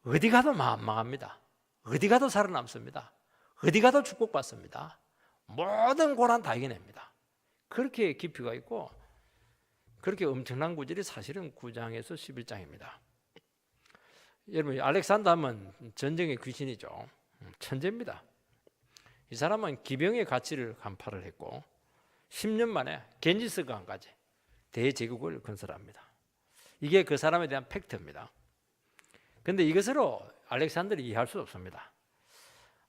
어디 가도 망합니다. 어디 가도 살아남습니다. 어디 가도 축복받습니다. 모든 고난 다 이겨냅니다. 그렇게 깊이가 있고 그렇게 엄청난 구절이 사실은 9장에서 11장입니다. 여러분, 알렉산더 하면 전쟁의 귀신이죠. 천재입니다. 이 사람은 기병의 가치를 간파를 했고 10년 만에 겐지스강까지 대제국을 건설합니다. 이게 그 사람에 대한 팩트입니다. 그런데 이것으로 알렉산더를 이해할 수 없습니다.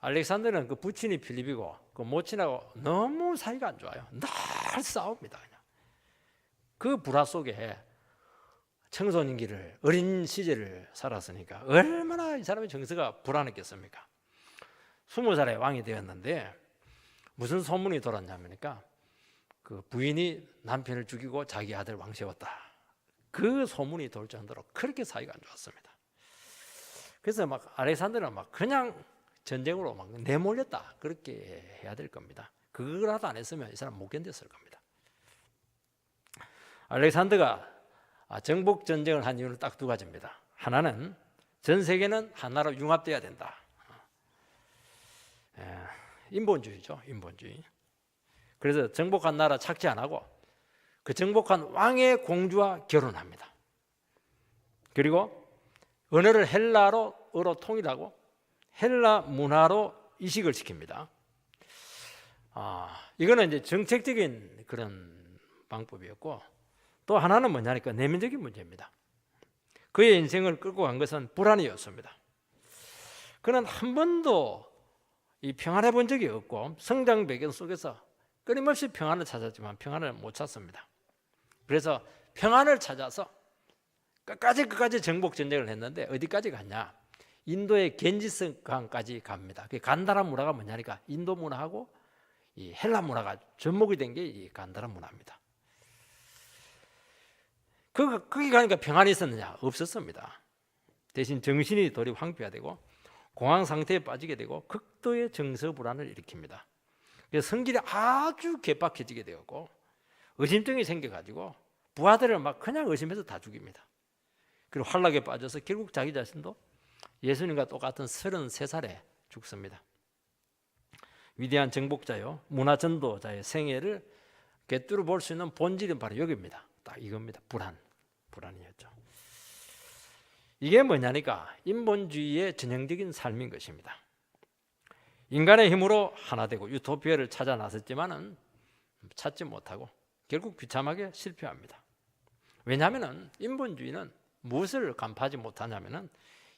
알렉산더는 그 부친이 필립이고 그 모친하고 너무 사이가 안 좋아요. 늘 싸웁니다. 그냥. 그 불화 속에 청소년기를, 어린 시절을 살았으니까 얼마나 이 사람의 정서가 불안했겠습니까? 20살에 왕이 되었는데 무슨 소문이 돌았냐면까 그 부인이 남편을 죽이고 자기 아들 왕 세웠다. 그 소문이 돌 정도로 그렇게 사이가 안 좋았습니다. 그래서 막 알렉산더는 막 그냥 전쟁으로 막 내몰렸다. 그렇게 해야 될 겁니다. 그거라도 안 했으면 이 사람 못 견뎠을 겁니다. 알렉산더가 정복 전쟁을 한 이유는 딱 두 가지입니다. 하나는 전 세계는 하나로 융합돼야 된다. 인본주의죠, 인본주의. 그래서 정복한 나라 착취 안 하고 그 정복한 왕의 공주와 결혼합니다. 그리고 언어를 헬라어로 통일하고 헬라 문화로 이식을 시킵니다. 이거는 이제 정책적인 그런 방법이었고 또 하나는 뭐냐니까 내면적인 문제입니다. 그의 인생을 끌고 간 것은 불안이었습니다. 그는 한 번도 이 평안해 본 적이 없고 성장 배경 속에서 끊임없이 평안을 찾았지만 평안을 못 찾습니다. 그래서 평안을 찾아서 끝까지 정복 전쟁을 했는데 어디까지 갔냐? 인도의 겐지스강까지 갑니다. 그 간다란 문화가 뭐냐니까 인도 문화하고 이 헬라 문화가 접목이 된 게 이 간다란 문화입니다. 거기 가니까 평안이 있었느냐? 없었습니다. 대신 정신이 도리 황폐화되고 공황 상태에 빠지게 되고 극도의 정서 불안을 일으킵니다. 그래서 성질이 아주 개박해지게 되었고 의심증이 생겨가지고 부하들을 막 그냥 의심해서 다 죽입니다. 그리고 환락에 빠져서 결국 자기 자신도 예수님과 똑같은 33살에 죽습니다. 위대한 정복자요 문화전도자의 생애를 꿰뚫어 볼 수 있는 본질은 바로 여기입니다. 딱 이겁니다. 불안이었죠. 이게 뭐냐니까 인본주의의 전형적인 삶인 것입니다. 인간의 힘으로 하나 되고 유토피아를 찾아 나섰지만은 찾지 못하고 결국 비참하게 실패합니다. 왜냐하면 인본주의는 무엇을 간파하지 못하냐면은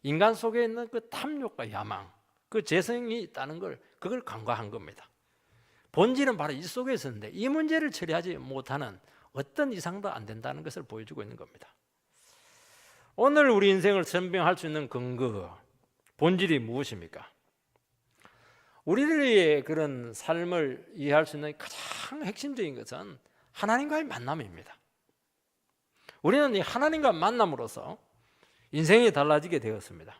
인간 속에 있는 그 탐욕과 야망, 그 재성이 있다는 그걸 간과한 겁니다. 본질은 바로 이 속에 있었는데 이 문제를 처리하지 못하는 어떤 이상도 안 된다는 것을 보여주고 있는 겁니다. 오늘 우리 인생을 설명할 수 있는 근거, 본질이 무엇입니까? 우리의 그런 삶을 이해할 수 있는 가장 핵심적인 것은 하나님과의 만남입니다. 우리는 이 하나님과 만남으로써 인생이 달라지게 되었습니다.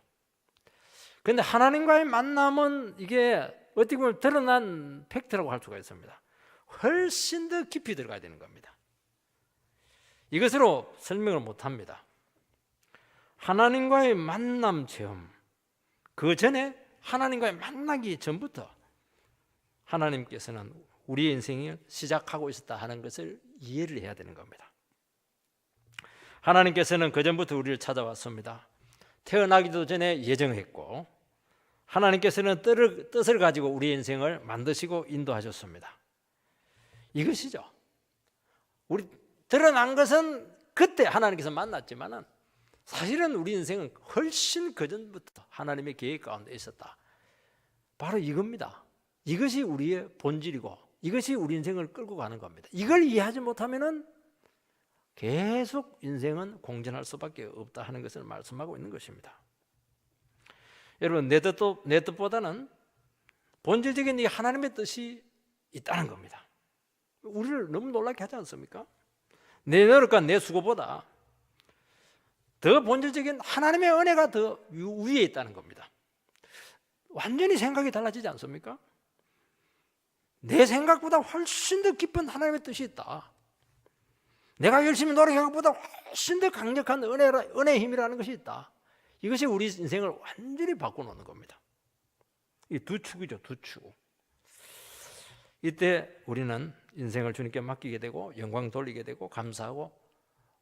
그런데 하나님과의 만남은 이게 어떻게 보면 드러난 팩트라고 할 수가 있습니다. 훨씬 더 깊이 들어가야 되는 겁니다. 이것으로 설명을 못합니다. 하나님과의 만남 체험, 그 전에 하나님과의 만나기 전부터 하나님께서는 우리의 인생을 시작하고 있었다 하는 것을 이해를 해야 되는 겁니다. 하나님께서는 그전부터 우리를 찾아왔습니다. 태어나기도 전에 예정했고 하나님께서는 뜻을 가지고 우리의 인생을 만드시고 인도하셨습니다. 이것이죠. 우리 드러난 것은 그때 하나님께서 만났지만은 사실은 우리 인생은 훨씬 그전부터 하나님의 계획 가운데 있었다. 바로 이겁니다. 이것이 우리의 본질이고 이것이 우리 인생을 끌고 가는 겁니다. 이걸 이해하지 못하면은 계속 인생은 공전할 수밖에 없다 하는 것을 말씀하고 있는 것입니다. 여러분, 내 뜻보다는 본질적인 이 하나님의 뜻이 있다는 겁니다. 우리를 너무 놀랍게 하지 않습니까? 내 노력과 내 수고보다 더 본질적인 하나님의 은혜가 더 위에 있다는 겁니다. 완전히 생각이 달라지지 않습니까? 내 생각보다 훨씬 더 깊은 하나님의 뜻이 있다. 내가 열심히 노력한 것보다 훨씬 더 강력한 은혜의 힘이라는 것이 있다. 이것이 우리 인생을 완전히 바꿔놓는 겁니다. 이 두 축이죠, 두 축. 이때 우리는 인생을 주님께 맡기게 되고 영광 돌리게 되고 감사하고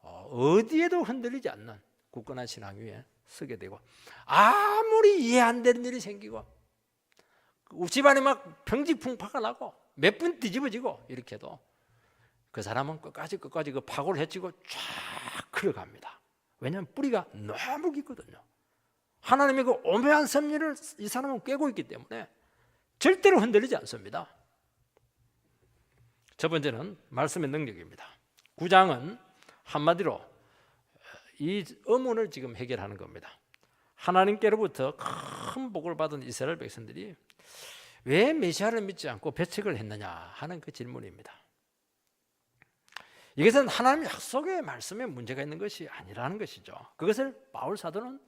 어디에도 흔들리지 않는 굳건한 신앙 위에 서게 되고, 아무리 이해 안 되는 일이 생기고 집안에 막 평지풍파가 나고 몇 분 뒤집어지고 이렇게 해도 그 사람은 끝까지 그 파고를 헤치고 쫙 걸어갑니다. 왜냐하면 뿌리가 너무 깊거든요. 하나님의 그 오묘한 섭리를 이 사람은 꿰고 있기 때문에 절대로 흔들리지 않습니다. 첫 번째는 말씀의 능력입니다. 9장은 한마디로 이 의문을 지금 해결하는 겁니다. 하나님께로부터 큰 복을 받은 이스라엘 백성들이 왜 메시아를 믿지 않고 배척을 했느냐 하는 그 질문입니다. 이것은 하나님의 약속의 말씀에 문제가 있는 것이 아니라는 것이죠. 그것을 바울 사도는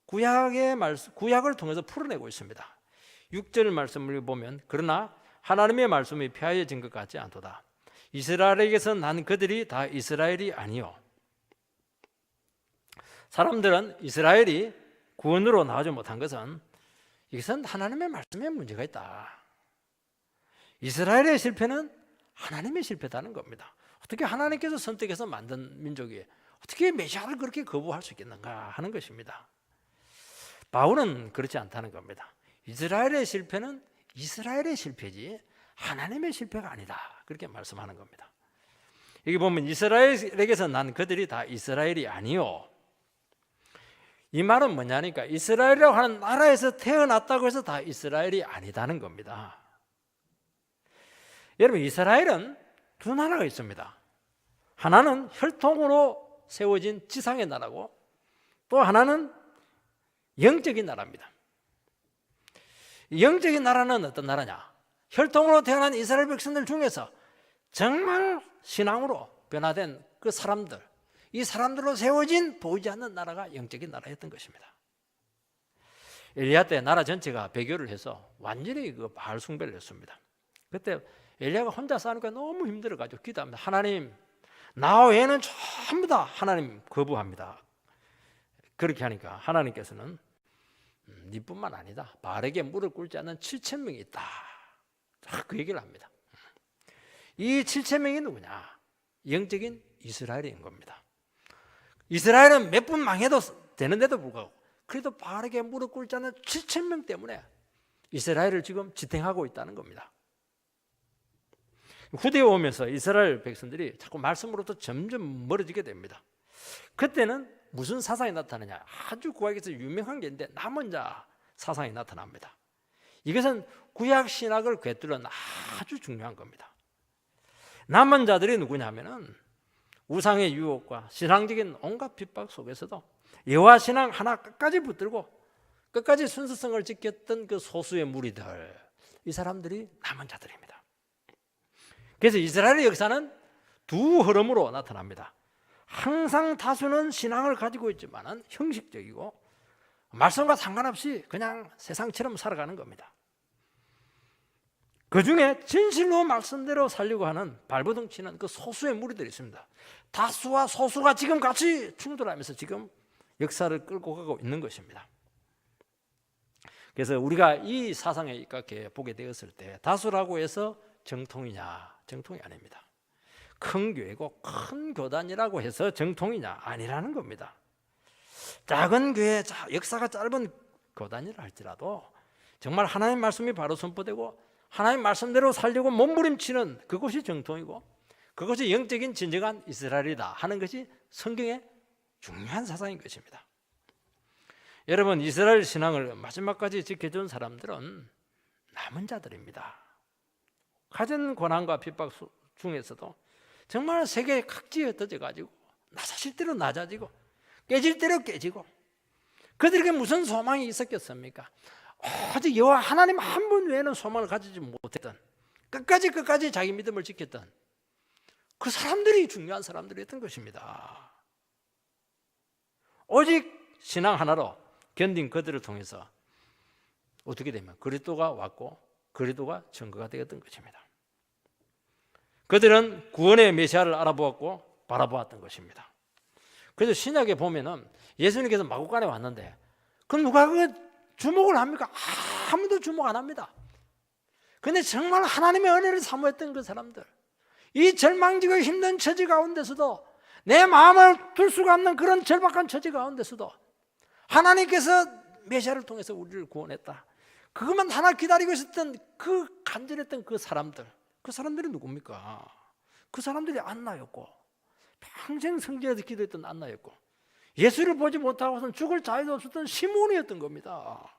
구약을 통해서 풀어내고 있습니다. 6절 말씀을 보면 그러나 하나님의 말씀이 폐하여진 것 같지 않도다. 이스라엘에게서 난 그들이 다 이스라엘이 아니요. 사람들은 이스라엘이 구원으로 나오지 못한 것은 이것은 하나님의 말씀에 문제가 있다. 이스라엘의 실패는 하나님의 실패다는 겁니다. 어떻게 하나님께서 선택해서 만든 민족이 어떻게 메시아를 그렇게 거부할 수 있겠는가 하는 것입니다. 바울은 그렇지 않다는 겁니다. 이스라엘의 실패는 이스라엘의 실패지 하나님의 실패가 아니다. 그렇게 말씀하는 겁니다. 여기 보면 이스라엘에게서 난 그들이 다 이스라엘이 아니요. 이 말은 뭐냐니까 이스라엘이라고 하는 나라에서 태어났다고 해서 다 이스라엘이 아니다는 겁니다. 여러분, 이스라엘은 두 나라가 있습니다. 하나는 혈통으로 세워진 지상의 나라고 또 하나는 영적인 나라입니다. 영적인 나라는 어떤 나라냐? 혈통으로 태어난 이스라엘 백성들 중에서 정말 신앙으로 변화된 그 사람들, 이 사람들로 세워진 보이지 않는 나라가 영적인 나라였던 것입니다. 엘리야 때 나라 전체가 배교를 해서 완전히 그 바알 숭배를 했습니다. 그때 엘리야가 혼자 싸우니까 너무 힘들어가지고 기도합니다. 하나님, 나 외에는 전부 다 하나님 거부합니다. 그렇게 하니까 하나님께서는 네뿐만 아니다. 바알에게 무릎 꿇지 않는 7,000명이 있다. 그 얘기를 합니다. 이 7,000명이 누구냐? 영적인 이스라엘인 겁니다. 이스라엘은 몇 분 망해도 되는데도 불구하고 그래도 바알에게 무릎 꿇지 않는 7,000명 때문에 이스라엘을 지금 지탱하고 있다는 겁니다. 후대에 오면서 이스라엘 백성들이 자꾸 말씀으로부터 점점 멀어지게 됩니다. 그때는 무슨 사상이 나타나냐? 아주 구약에서 유명한 게 있는데 남은 자 사상이 나타납니다. 이것은 구약 신학을 꿰뚫는 아주 중요한 겁니다. 남은 자들이 누구냐면은 우상의 유혹과 신앙적인 온갖 핍박 속에서도 여호와 신앙 하나 끝까지 붙들고 끝까지 순수성을 지켰던 그 소수의 무리들, 이 사람들이 남은 자들입니다. 그래서 이스라엘의 역사는 두 흐름으로 나타납니다. 항상 다수는 신앙을 가지고 있지만 형식적이고 말씀과 상관없이 그냥 세상처럼 살아가는 겁니다. 그 중에 진실로 말씀대로 살려고 하는 발버둥 치는 그 소수의 무리들이 있습니다. 다수와 소수가 지금 같이 충돌하면서 지금 역사를 끌고 가고 있는 것입니다. 그래서 우리가 이 사상에 입각해 보게 되었을 때 다수라고 해서 정통이냐? 정통이 아닙니다. 큰 교회고 큰 교단이라고 해서 정통이냐? 아니라는 겁니다. 작은 교회, 역사가 짧은 교단이라 할지라도 정말 하나님의 말씀이 바로 선포되고 하나님 말씀대로 살려고 몸부림치는 그것이 정통이고 그것이 영적인 진정한 이스라엘이다 하는 것이 성경의 중요한 사상인 것입니다. 여러분, 이스라엘 신앙을 마지막까지 지켜준 사람들은 남은 자들입니다. 가진 고난과 핍박 중에서도 정말 세계 각지에 흩어져가지고 낮아질 대로 낮아지고 깨질 대로 깨지고 그들에게 무슨 소망이 있었겠습니까? 오직 여호와 하나님 한 분 외에는 소망을 가지지 못했던 끝까지 자기 믿음을 지켰던 그 사람들이 중요한 사람들이었던 것입니다. 오직 신앙 하나로 견딘 그들을 통해서 어떻게 되면 그리스도가 왔고 그리스도가 증거가 되었던 것입니다. 그들은 구원의 메시아를 알아보았고 바라보았던 것입니다. 그래서 신약에 보면은 예수님께서 마구간에 왔는데 그럼 누가 그 주목을 합니까? 아무도 주목 안 합니다. 근데 정말 하나님의 은혜를 사모했던 그 사람들, 이 절망지고 힘든 처지 가운데서도, 내 마음을 둘 수가 없는 그런 절박한 처지 가운데서도 하나님께서 메시아를 통해서 우리를 구원했다, 그것만 하나 기다리고 있었던 그 간절했던 그 사람들이 누굽니까? 그 사람들이 안나였고, 평생 성전에서 기도했던 안나였고, 예수를 보지 못하고선 죽을 자유도 없었던 시몬이었던 겁니다.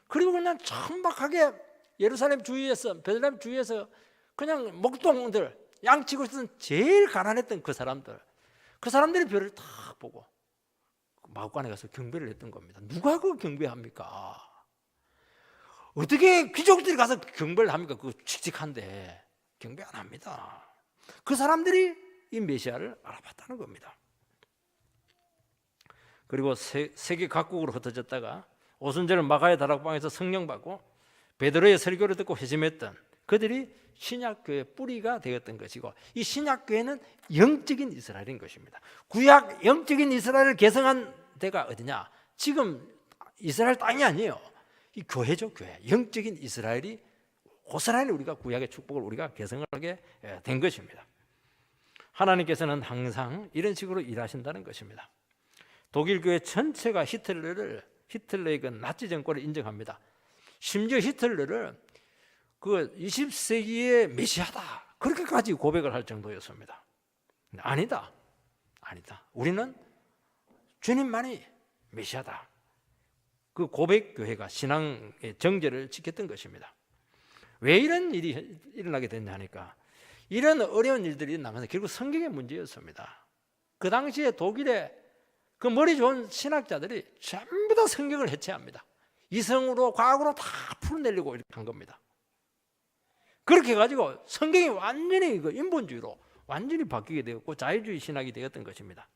그리고 그냥 천박하게 예루살렘 주위에서, 베들레헴 주위에서 그냥 목동들 양치고 있었던 제일 가난했던 그 사람들이 별을 탁 보고 마구간에 가서 경배를 했던 겁니다. 누가 그 경배합니까? 어떻게 귀족들이 가서 경배를 합니까? 그거 칙칙한데 경배 안 합니다. 그 사람들이 이 메시아를 알아봤다는 겁니다. 그리고 세계 각국으로 흩어졌다가 오순절 마가의 다락방에서 성령 받고 베드로의 설교를 듣고 회심했던 그들이 신약교회의 뿌리가 되었던 것이고, 이 신약교회는 영적인 이스라엘인 것입니다. 구약 영적인 이스라엘을 개성한 데가 어디냐? 지금 이스라엘 땅이 아니에요. 이 교회죠, 교회. 영적인 이스라엘이 고스란히 우리가 구약의 축복을 우리가 개성하게 된 것입니다. 하나님께서는 항상 이런 식으로 일하신다는 것입니다. 독일 교회 전체가 히틀러의 그 나치 정권을 인정합니다. 심지어 히틀러를 그 20세기의 메시아다 그렇게까지 고백을 할 정도였습니다. 아니다. 우리는 주님만이 메시아다. 그 고백 교회가 신앙의 정제를 지켰던 것입니다. 왜 이런 일이 일어나게 됐냐 하니까, 이런 어려운 일들이 나면서 결국 성경의 문제였습니다. 그 당시에 독일의 그 머리 좋은 신학자들이 전부 다 성경을 해체합니다. 이성으로 과학으로 다 풀어내려고 이렇게 한 겁니다. 그렇게 해가지고 성경이 완전히 그 인본주의로 완전히 바뀌게 되었고 자유주의 신학이 되었던 것입니다.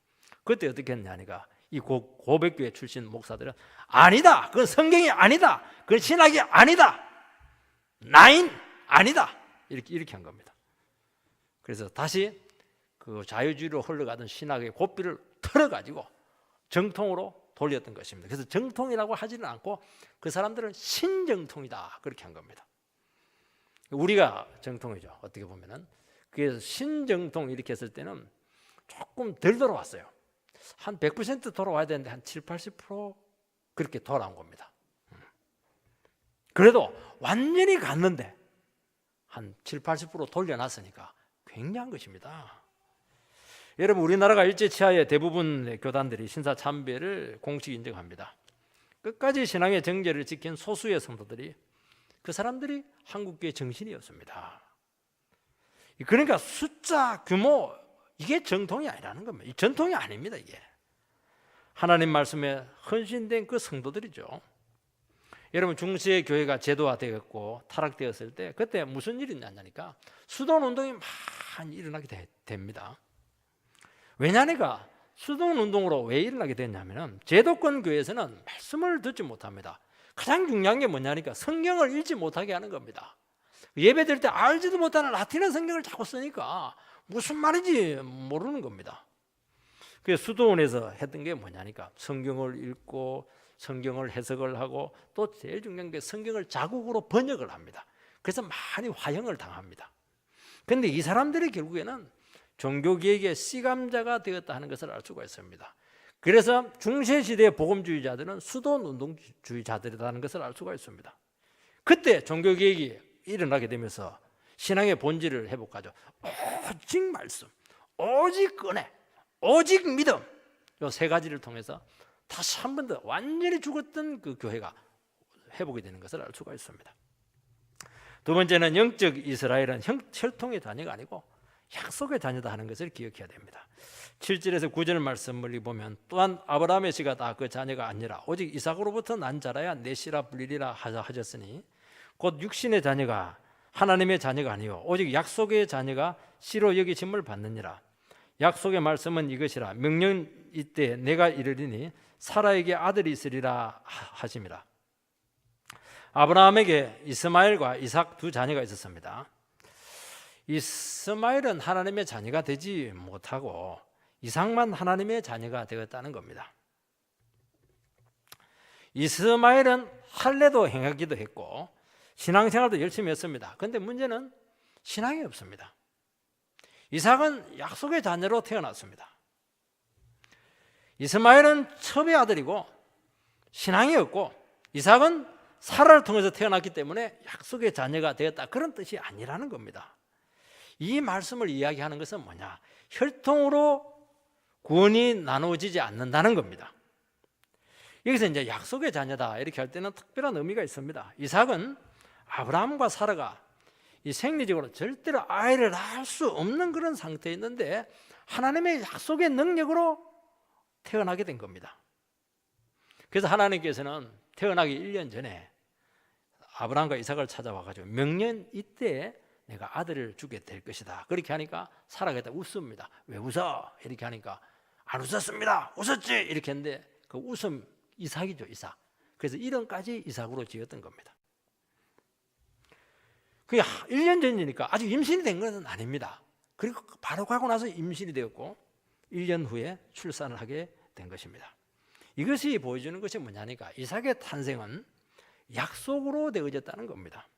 그때 어떻게 했냐니까, 이 고백교회 출신 목사들은 아니다, 그건 성경이 아니다, 그건 신학이 아니다, 나인 아니다, 이렇게 한 겁니다. 그래서 다시 그 자유주의로 흘러가던 신학의 고삐를 털어가지고 정통으로 돌렸던 것입니다. 그래서 정통이라고 하지는 않고 그 사람들은 신정통이다 그렇게 한 겁니다. 우리가 정통이죠, 어떻게 보면은. 그래서 신정통 이렇게 했을 때는 조금 덜 돌아왔어요. 한 100% 돌아와야 되는데 한 7, 80% 그렇게 돌아온 겁니다. 그래도 완전히 갔는데 한 7, 80% 돌려놨으니까 굉장한 것입니다. 여러분, 우리나라가 일제치하의 대부분의 교단들이 신사참배를 공식 인정합니다. 끝까지 신앙의 정제를 지킨 소수의 성도들이, 그 사람들이 한국교의 정신이었습니다. 그러니까 숫자, 규모, 이게 정통이 아니라는 겁니다. 이 전통이 아닙니다. 이게 하나님 말씀에 헌신된 그 성도들이죠. 여러분, 중세 교회가 제도화되었고 타락되었을 때 그때 무슨 일이 있냐니까 수도운동이 많이 일어나게 됩니다. 왜냐니까 수도운동으로 왜 일어나게 됐냐면, 제도권 교회에서는 말씀을 듣지 못합니다. 가장 중요한 게 뭐냐니까 성경을 읽지 못하게 하는 겁니다. 예배 드릴 때 알지도 못하는 라틴어 성경을 자꾸 쓰니까 무슨 말인지 모르는 겁니다. 그래서 수도원에서 했던 게 뭐냐니까 성경을 읽고 성경을 해석을 하고, 또 제일 중요한 게 성경을 자국으로 번역을 합니다. 그래서 많이 화형을 당합니다. 그런데 이 사람들이 결국에는 종교개혁의 씨감자가 되었다 하는 것을 알 수가 있습니다. 그래서 중세시대의 복음주의자들은 수도운동주의자들이라는 것을 알 수가 있습니다. 그때 종교개혁이 일어나게 되면서 신앙의 본질을 회복하죠. 오직 말씀, 오직 은혜, 오직 믿음, 이 세 가지를 통해서 다시 한 번 더 완전히 죽었던 그 교회가 회복이 되는 것을 알 수가 있습니다. 두 번째는 영적 이스라엘은 혈통의 자녀가 아니고 약속의 자녀다 하는 것을 기억해야 됩니다. 7절에서 9절 말씀을 보면, 또한 아브라함의 씨가 다 그 자녀가 아니라 오직 이삭으로부터 난 자라야 내 씨라 불리리라 하셨으니, 곧 육신의 자녀가 하나님의 자녀가 아니요 오직 약속의 자녀가 씨로 여기심을 받느니라. 약속의 말씀은 이것이라, 명령 이때 내가 이르리니 사라에게 아들이 있으리라 하심이라. 아브라함에게 이스마엘과 이삭 두 자녀가 있었습니다. 이스마엘은 하나님의 자녀가 되지 못하고 이삭만 하나님의 자녀가 되었다는 겁니다. 이스마엘은 할례도 행하기도 했고 신앙생활도 열심히 했습니다. 그런데 문제는 신앙이 없습니다. 이삭은 약속의 자녀로 태어났습니다. 이스마엘은 첩의 아들이고 신앙이 없고 이삭은 사라를 통해서 태어났기 때문에 약속의 자녀가 되었다, 그런 뜻이 아니라는 겁니다. 이 말씀을 이야기하는 것은 뭐냐? 혈통으로 구원이 나누어지지 않는다는 겁니다. 여기서 이제 약속의 자녀다 이렇게 할 때는 특별한 의미가 있습니다. 이삭은 아브라함과 사라가 이 생리적으로 절대로 아이를 낳을 수 없는 그런 상태에 있는데 하나님의 약속의 능력으로 태어나게 된 겁니다. 그래서 하나님께서는 태어나기 1년 전에 아브라함과 이삭을 찾아와가지고 명년 이때 내가 아들을 주게 될 것이다, 그렇게 하니까 사라가 웃습니다. 왜 웃어? 이렇게 하니까 안 웃었습니다. 웃었지? 이렇게 했는데 그 웃음 이삭이죠, 이삭. 그래서 이름까지 이삭으로 지었던 겁니다. 그게 1년 전이니까 아직 임신이 된 것은 아닙니다. 그리고 바로 가고 나서 임신이 되었고 1년 후에 출산을 하게 된 것입니다. 이것이 보여주는 것이 뭐냐니까 이삭의 탄생은 약속으로 되어졌다는 겁니다.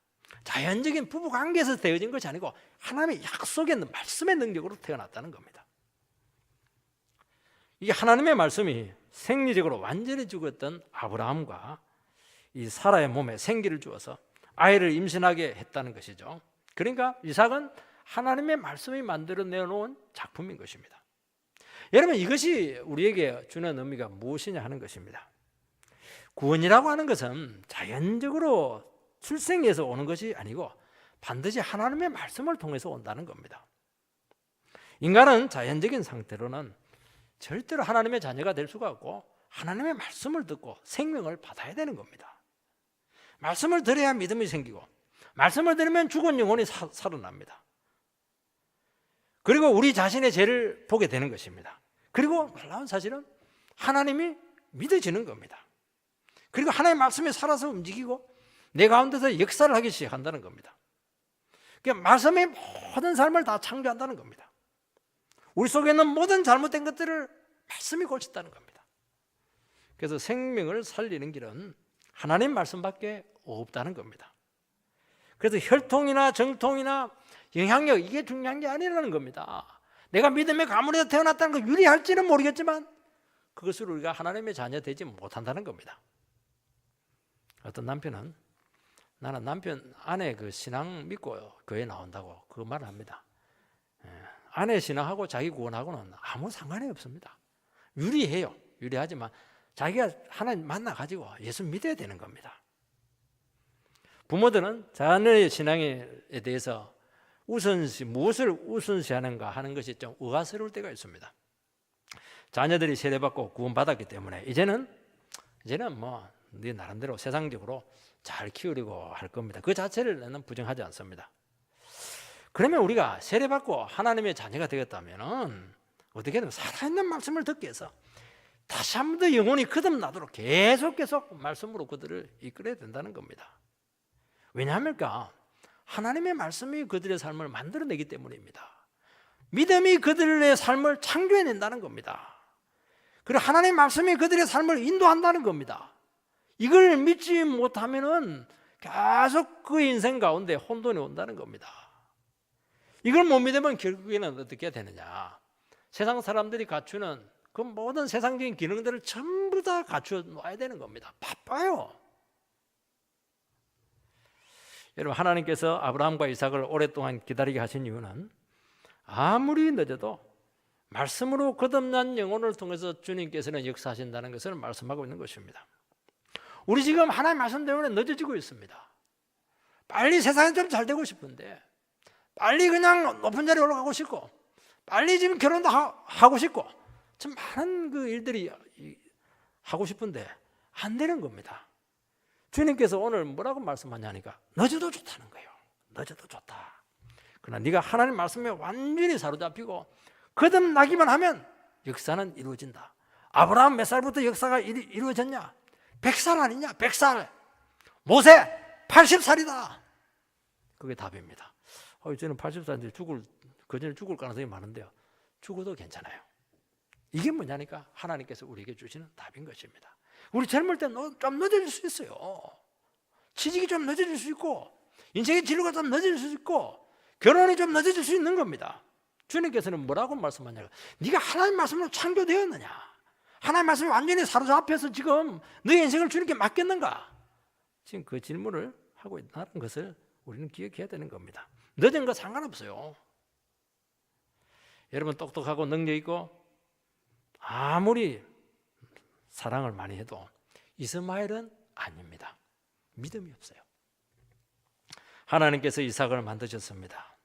자연적인 부부 관계에서 되어진 것이 아니고 하나님의 약속의 말씀의 능력으로 태어났다는 겁니다. 이게 하나님의 말씀이 생리적으로 완전히 죽었던 아브라함과 이 사라의 몸에 생기를 주어서 아이를 임신하게 했다는 것이죠. 그러니까 이삭은 하나님의 말씀이 만들어내 놓은 작품인 것입니다. 여러분, 이것이 우리에게 주는 의미가 무엇이냐 하는 것입니다. 구원이라고 하는 것은 자연적으로 출생에서 오는 것이 아니고 반드시 하나님의 말씀을 통해서 온다는 겁니다. 인간은 자연적인 상태로는 절대로 하나님의 자녀가 될 수가 없고 하나님의 말씀을 듣고 생명을 받아야 되는 겁니다. 말씀을 들어야 믿음이 생기고 말씀을 들으면 죽은 영혼이 살아납니다. 그리고 우리 자신의 죄를 보게 되는 것입니다. 그리고 놀라운 사실은 하나님이 믿어지는 겁니다. 그리고 하나님의 말씀이 살아서 움직이고 내 가운데서 역사를 하기 시작한다는 겁니다. 그러니까 말씀이 모든 삶을 다 창조한다는 겁니다. 우리 속에 있는 모든 잘못된 것들을 말씀이 고친다는 겁니다. 그래서 생명을 살리는 길은 하나님 말씀밖에 없다는 겁니다. 그래서 혈통이나 정통이나 영향력, 이게 중요한 게 아니라는 겁니다. 내가 믿음의 가문에서 태어났다는 거 유리할지는 모르겠지만 그것으로 우리가 하나님의 자녀 되지 못한다는 겁니다. 어떤 남편은 나는 남편 아내 그 신앙 믿고 교회 나온다고 그 말을 합니다. 아내 신앙하고 자기 구원하고는 아무 상관이 없습니다. 유리해요. 유리하지만 자기가 하나님 만나가지고 예수 믿어야 되는 겁니다. 부모들은 자녀의 신앙에 대해서 무엇을 우선시하는가 하는 것이 좀 의아스러울 때가 있습니다. 자녀들이 세례받고 구원받았기 때문에 이제는 뭐 네 나름대로 세상적으로 잘 키우려고 할 겁니다. 그 자체를 나는 부정하지 않습니다. 그러면 우리가 세례받고 하나님의 자녀가 되었다면 어떻게든 살아있는 말씀을 듣게 해서 다시 한 번 더 영혼이 거듭나도록 계속 말씀으로 그들을 이끌어야 된다는 겁니다. 왜냐합니까? 하나님의 말씀이 그들의 삶을 만들어내기 때문입니다. 믿음이 그들의 삶을 창조해낸다는 겁니다. 그리고 하나님의 말씀이 그들의 삶을 인도한다는 겁니다. 이걸 믿지 못하면은 계속 그 인생 가운데 혼돈이 온다는 겁니다. 이걸 못 믿으면 결국에는 어떻게 되느냐? 세상 사람들이 갖추는 그 모든 세상적인 기능들을 전부 다 갖추어 놔야 되는 겁니다. 바빠요. 여러분, 하나님께서 아브라함과 이삭을 오랫동안 기다리게 하신 이유는 아무리 늦어도 말씀으로 거듭난 영혼을 통해서 주님께서는 역사하신다는 것을 말씀하고 있는 것입니다. 우리 지금 하나님 말씀 때문에 늦어지고 있습니다. 빨리 세상이 좀 잘 되고 싶은데, 빨리 그냥 높은 자리에 올라가고 싶고, 빨리 지금 결혼도 하고 싶고, 참 많은 그 일들이 하고 싶은데 안 되는 겁니다. 주님께서 오늘 뭐라고 말씀하냐니까 늦어도 좋다는 거예요. 늦어도 좋다. 그러나 네가 하나님 말씀에 완전히 사로잡히고 거듭나기만 하면 역사는 이루어진다. 아브라함 몇 살부터 역사가 이루어졌냐? 100살 아니냐? 100살. 모세 80살이다. 그게 답입니다. 저는 80살인데 그 전에 죽을 가능성이 많은데요. 죽어도 괜찮아요. 이게 뭐냐니까 하나님께서 우리에게 주시는 답인 것입니다. 우리 젊을 때 좀 늦어질 수 있어요. 취직이 좀 늦어질 수 있고 인생의 진로가 좀 늦어질 수 있고 결혼이 좀 늦어질 수 있는 겁니다. 주님께서는 뭐라고 말씀하냐고, 네가 하나님 말씀으로 창조되었느냐, 하나님 말씀에 완전히 사로잡혀서 지금 너의 인생을 주님께 맡겼는가, 지금 그 질문을 하고 있다는 것을 우리는 기억해야 되는 겁니다. 늦은 거 상관없어요. 여러분 똑똑하고 능력 있고 아무리 사랑을 많이 해도 이스마엘은 아닙니다. 믿음이 없어요. 하나님께서 이삭을 만드셨습니다.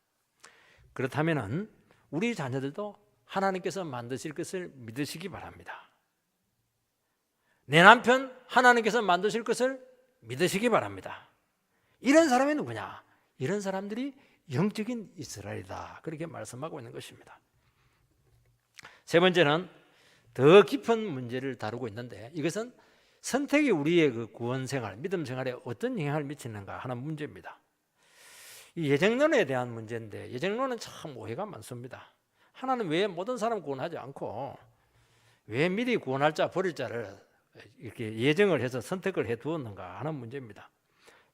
그렇다면 우리 자녀들도 하나님께서 만드실 것을 믿으시기 바랍니다. 내 남편 하나님께서 만드실 것을 믿으시기 바랍니다. 이런 사람이 누구냐? 이런 사람들이 영적인 이스라엘이다, 그렇게 말씀하고 있는 것입니다. 세 번째는 더 깊은 문제를 다루고 있는데, 이것은 선택이 우리의 그 구원 생활, 믿음 생활에 어떤 영향을 미치는가 하는 문제입니다. 이 예정론에 대한 문제인데, 예정론은 참 오해가 많습니다. 하나는 왜 모든 사람 구원하지 않고 왜 미리 구원할 자 버릴 자를 이렇게 예정을 해서 선택을 해 두었는가 하는 문제입니다.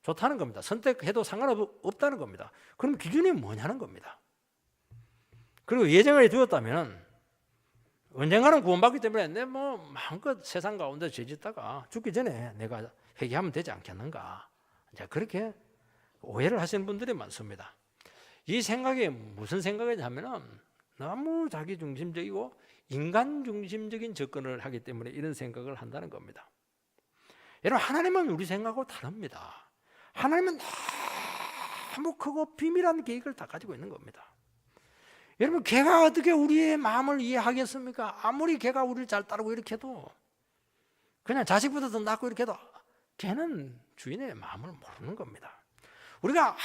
좋다는 겁니다. 선택해도 상관없다는 겁니다. 그럼 기준이 뭐냐는 겁니다. 그리고 예정을 해 두었다면 언젠가는 구원받기 때문에 내 뭐 마음껏 세상 가운데 죄짓다가 죽기 전에 내가 회개하면 되지 않겠는가, 이제 그렇게 오해를 하시는 분들이 많습니다. 이 생각이 무슨 생각이냐면은 너무 자기중심적이고 인간중심적인 접근을 하기 때문에 이런 생각을 한다는 겁니다. 여러분, 하나님은 우리 생각하고 다릅니다. 하나님은 너무 크고 비밀한 계획을 다 가지고 있는 겁니다. 여러분, 걔가 어떻게 우리의 마음을 이해하겠습니까? 아무리 걔가 우리를 잘 따르고 이렇게 해도, 그냥 자식보다 더 낫고 이렇게 해도 걔는 주인의 마음을 모르는 겁니다. 우리가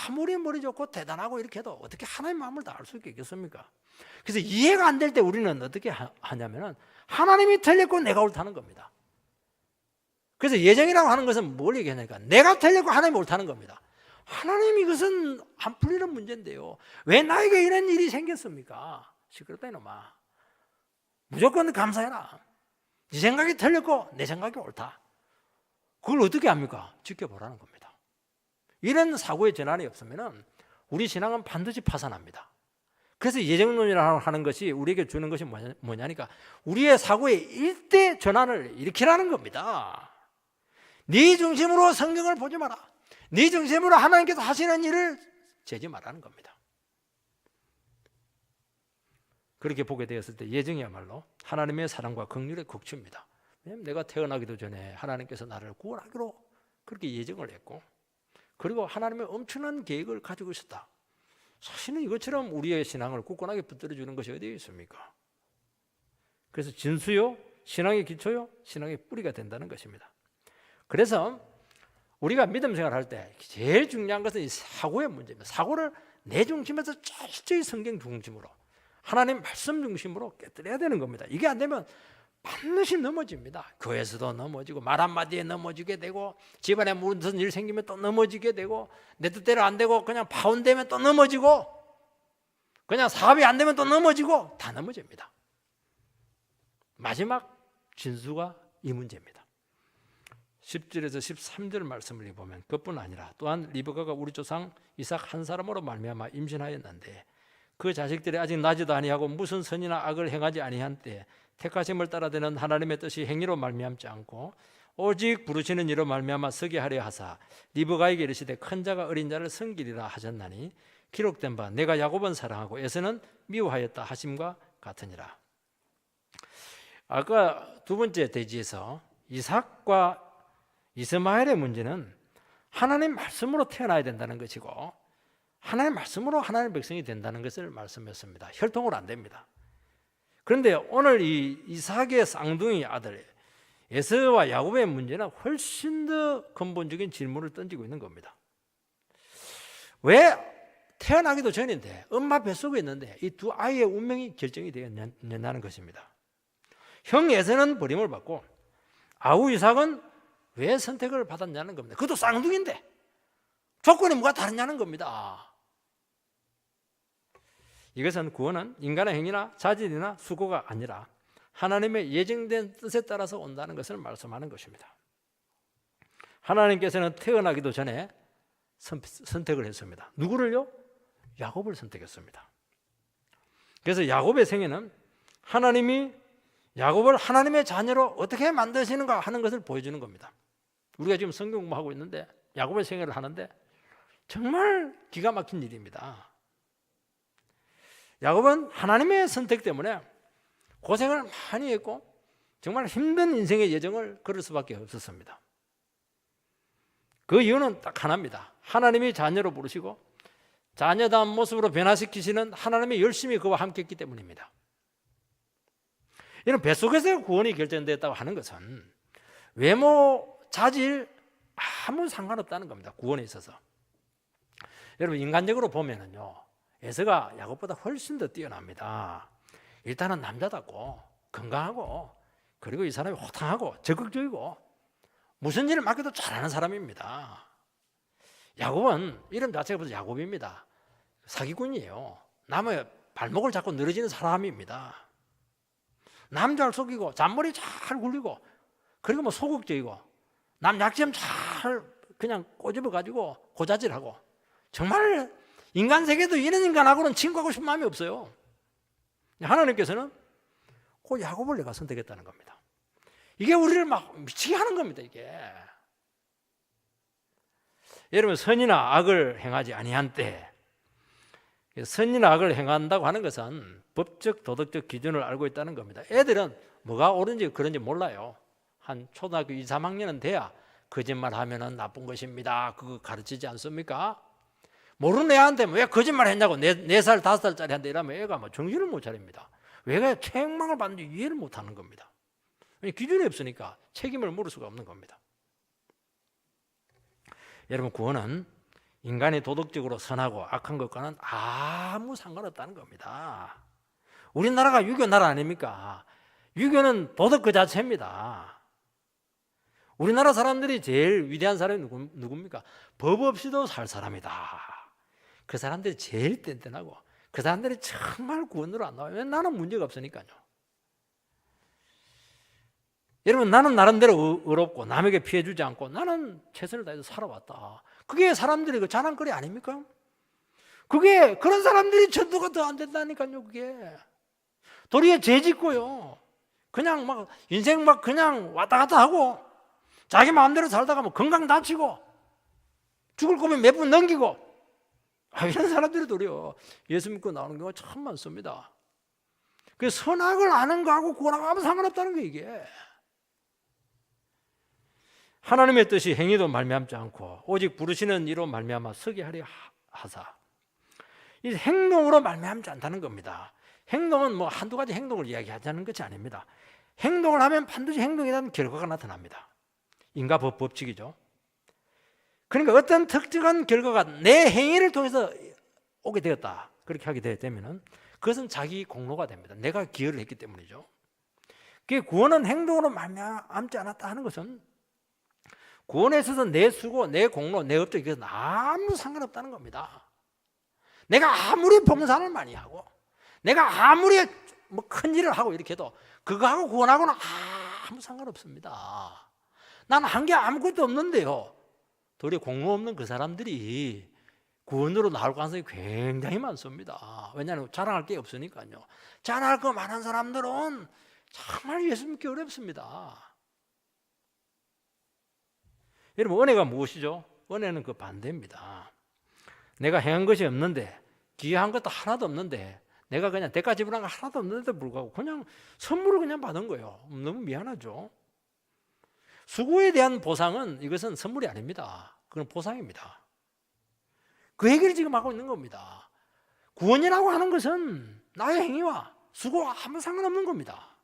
아무리 머리 좋고 대단하고 이렇게 해도 어떻게 하나님의 마음을 다 알 수 있겠습니까? 그래서 이해가 안 될 때 우리는 어떻게 하냐면은 하나님이 틀렸고 내가 옳다는 겁니다. 그래서 예정이라고 하는 것은 뭘 얘기하냐니까, 내가 틀렸고 하나님이 옳다는 겁니다. 하나님, 이것은 안 풀리는 문제인데요, 왜 나에게 이런 일이 생겼습니까? 시끄럽다 이놈아. 무조건 감사해라. 네 생각이 틀렸고 내 생각이 옳다. 그걸 어떻게 합니까? 지켜보라는 겁니다. 이런 사고의 전환이 없으면 우리 신앙은 반드시 파산합니다. 그래서 예정론이라고 하는 것이 우리에게 주는 것이 뭐냐니까, 우리의 사고의 일대 전환을 일으키라는 겁니다. 네 중심으로 성경을 보지 마라. 네 중심으로 하나님께서 하시는 일을 재지 말라는 겁니다. 그렇게 보게 되었을 때 예정이야말로 하나님의 사랑과 긍휼의 극치입니다. 왜냐하면 내가 태어나기도 전에 하나님께서 나를 구원하기로 그렇게 예정을 했고, 그리고 하나님의 엄청난 계획을 가지고 있었다. 사실은 이것처럼 우리의 신앙을 굳건하게 붙들어주는 것이 어디에 있습니까? 그래서 진수요, 신앙의 기초요, 신앙의 뿌리가 된다는 것입니다. 그래서 우리가 믿음 생활할 때 제일 중요한 것은 이 사고의 문제입니다. 사고를 내 중심에서 철저히 성경 중심으로, 하나님 말씀 중심으로 깨뜨려야 되는 겁니다. 이게 안 되면 반드시 넘어집니다. 교회에서도 넘어지고, 말 한마디에 넘어지게 되고, 집안에 무슨 일 생기면 또 넘어지게 되고, 내 뜻대로 안 되고 그냥 파혼되면 또 넘어지고, 그냥 사업이 안 되면 또 넘어지고, 다 넘어집니다. 마지막 진수가 이 문제입니다. 10절에서 13절 말씀을 보면 그뿐 아니라 또한 리브가가 우리 조상 이삭 한 사람으로 말미암아 임신하였는데 그 자식들이 아직 나지도 아니하고 무슨 선이나 악을 행하지 아니한 때 택하심을 따라되는 하나님의 뜻이 행위로 말미암지 않고 오직 부르시는 이로 말미암아 서게 하려 하사 리브가에게 이르시되 큰 자가 어린 자를 섬기리라 하셨나니 기록된 바 내가 야곱은 사랑하고 에서는 미워하였다 하심과 같으니라. 아까 두 번째 대지에서 이삭과 이스마엘의 문제는 하나님 말씀으로 태어나야 된다는 것이고, 하나님 말씀으로 하나님의 백성이 된다는 것을 말씀했습니다. 혈통으로 안 됩니다. 그런데 오늘 이 이삭의 쌍둥이 아들 에서와 야곱의 문제는 훨씬 더 근본적인 질문을 던지고 있는 겁니다. 왜 태어나기도 전인데 엄마 뱃속에 있는데 이 두 아이의 운명이 결정이 되었냐는 것입니다. 형 에서는 버림을 받고 아우 이삭은 왜 선택을 받았냐는 겁니다. 그것도 쌍둥이인데 조건이 뭐가 다르냐는 겁니다. 이것은 구원은 인간의 행위나 자질이나 수고가 아니라 하나님의 예정된 뜻에 따라서 온다는 것을 말씀하는 것입니다. 하나님께서는 태어나기도 전에 선택을 했습니다. 누구를요? 야곱을 선택했습니다. 그래서 야곱의 생애는 하나님이 야곱을 하나님의 자녀로 어떻게 만드시는가 하는 것을 보여주는 겁니다. 우리가 지금 성경 공부하고 있는데 야곱의 생애를 하는데 정말 기가 막힌 일입니다. 야곱은 하나님의 선택 때문에 고생을 많이 했고 정말 힘든 인생의 여정을 걸을 수밖에 없었습니다. 그 이유는 딱 하나입니다. 하나님이 자녀로 부르시고 자녀다운 모습으로 변화시키시는 하나님이 열심히 그와 함께 했기 때문입니다. 이런 뱃속에서의 구원이 결정됐다고 하는 것은 외모, 자질 아무 상관없다는 겁니다. 구원에 있어서. 여러분 인간적으로 보면은요, 에서가 야곱보다 훨씬 더 뛰어납니다. 일단은 남자답고 건강하고 그리고 이 사람이 호탕하고 적극적이고 무슨 일을 맡겨도 잘하는 사람입니다. 야곱은 이름 자체가 벌써 야곱입니다. 사기꾼이에요. 남의 발목을 잡고 늘어지는 사람입니다. 남 잘 속이고 잔머리 잘 굴리고 그리고 뭐 소극적이고 남 약점 잘 그냥 꼬집어 가지고 고자질하고 정말 인간 세계도 이런 인간하고는 친구하고 싶은 마음이 없어요. 하나님께서는 그 야곱을 내가 선택했다는 겁니다. 이게 우리를 막 미치게 하는 겁니다. 이게 여러분 선이나 악을 행하지 아니한 때, 선이나 악을 행한다고 하는 것은 법적 도덕적 기준을 알고 있다는 겁니다. 애들은 뭐가 옳은지 그런지 몰라요. 한 초등학교 2, 3학년은 돼야 거짓말하면 나쁜 것입니다. 그거 가르치지 않습니까? 모르는 애한테 왜 거짓말 했냐고 4살, 5살짜리 한테 이러면 애가 뭐 정신을 못 차립니다. 왜 책망을 받는지 이해를 못 하는 겁니다. 기준이 없으니까 책임을 물을 수가 없는 겁니다. 여러분 구원은 인간이 도덕적으로 선하고 악한 것과는 아무 상관없다는 겁니다. 우리나라가 유교 나라 아닙니까? 유교는 도덕 그 자체입니다. 우리나라 사람들이 제일 위대한 사람이 누굽니까? 법 없이도 살 사람이다. 그 사람들이 제일 뗀뗀하고 그 사람들이 정말 구원으로 안 나와요. 나는 문제가 없으니까요. 여러분 나는 나름대로 의롭고 남에게 피해 주지 않고 나는 최선을 다해서 살아왔다. 그게 사람들이 그 자랑거리 아닙니까? 그게 그런 사람들이 전도가 더 안 된다니까요. 그게 도리어 죄 짓고요. 그냥 막 인생 막 그냥 왔다 갔다 하고 자기 마음대로 살다가 뭐 건강 다치고 죽을 거면 몇 분 넘기고 이런 사람들이 도리어 예수 믿고 나오는 경우가 참 많습니다. 그 선악을 아는 거하고 구원하고 아무 상관없다는 거예요. 이게 하나님의 뜻이 행위도 말미암지 않고 오직 부르시는 이로 말미암아 서게 하려 하사, 이 행동으로 말미암지 않다는 겁니다. 행동은 뭐 한두 가지 행동을 이야기하자는 것이 아닙니다. 행동을 하면 반드시 행동에 대한 결과가 나타납니다. 인과법 법칙이죠. 그러니까 어떤 특정한 결과가 내 행위를 통해서 오게 되었다, 그렇게 하게 되면 그것은 자기 공로가 됩니다. 내가 기여를 했기 때문이죠. 그게 구원은 행동으로 말미암지 않았다 하는 것은 구원에 있어서 내 수고, 내 공로, 내 업적 이것은 아무 상관없다는 겁니다. 내가 아무리 봉사를 많이 하고 내가 아무리 뭐 큰 일을 하고 이렇게 해도 그거하고 구원하고는 아무 상관없습니다. 나는 한 게 아무것도 없는데요, 도리어 공로 없는 그 사람들이 구원으로 나올 가능성이 굉장히 많습니다. 왜냐하면 자랑할 게 없으니까요. 자랑할 거 많은 사람들은 정말 예수 믿기 어렵습니다. 여러분 은혜가 무엇이죠? 은혜는 그 반대입니다. 내가 행한 것이 없는데, 기여한 것도 하나도 없는데, 내가 그냥 대가 지불한 거 하나도 없는데도 불구하고 그냥 선물을 그냥 받은 거예요. 너무 미안하죠. 수고에 대한 보상은 이것은 선물이 아닙니다. 그건 보상입니다. 그 얘기를 지금 하고 있는 겁니다. 구원이라고 하는 것은 나의 행위와 수고와 아무 상관없는 겁니다.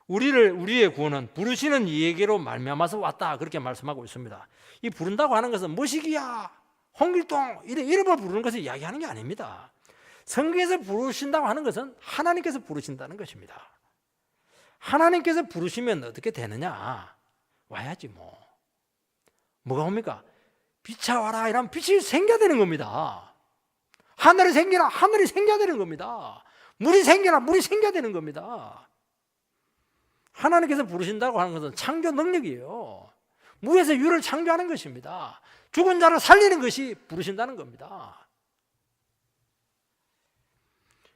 우리의 구원은 부르시는 이에게로 말미암아서 왔다, 그렇게 말씀하고 있습니다. 이 부른다고 하는 것은 머시기야, 홍길동 이름을 부르는 것을 이야기하는 게 아닙니다. 성경에서 부르신다고 하는 것은 하나님께서 부르신다는 것입니다. 하나님께서 부르시면 어떻게 되느냐? 와야지 뭐가 옵니까? 빛아 와라 이러면 빛이 생겨야 되는 겁니다. 하늘이 생기라, 하늘이 생겨야 되는 겁니다. 물이 생겨야 되는 겁니다. 하나님께서 부르신다고 하는 것은 창조 능력이에요. 무에서 유를 창조하는 것입니다. 죽은 자를 살리는 것이 부르신다는 겁니다.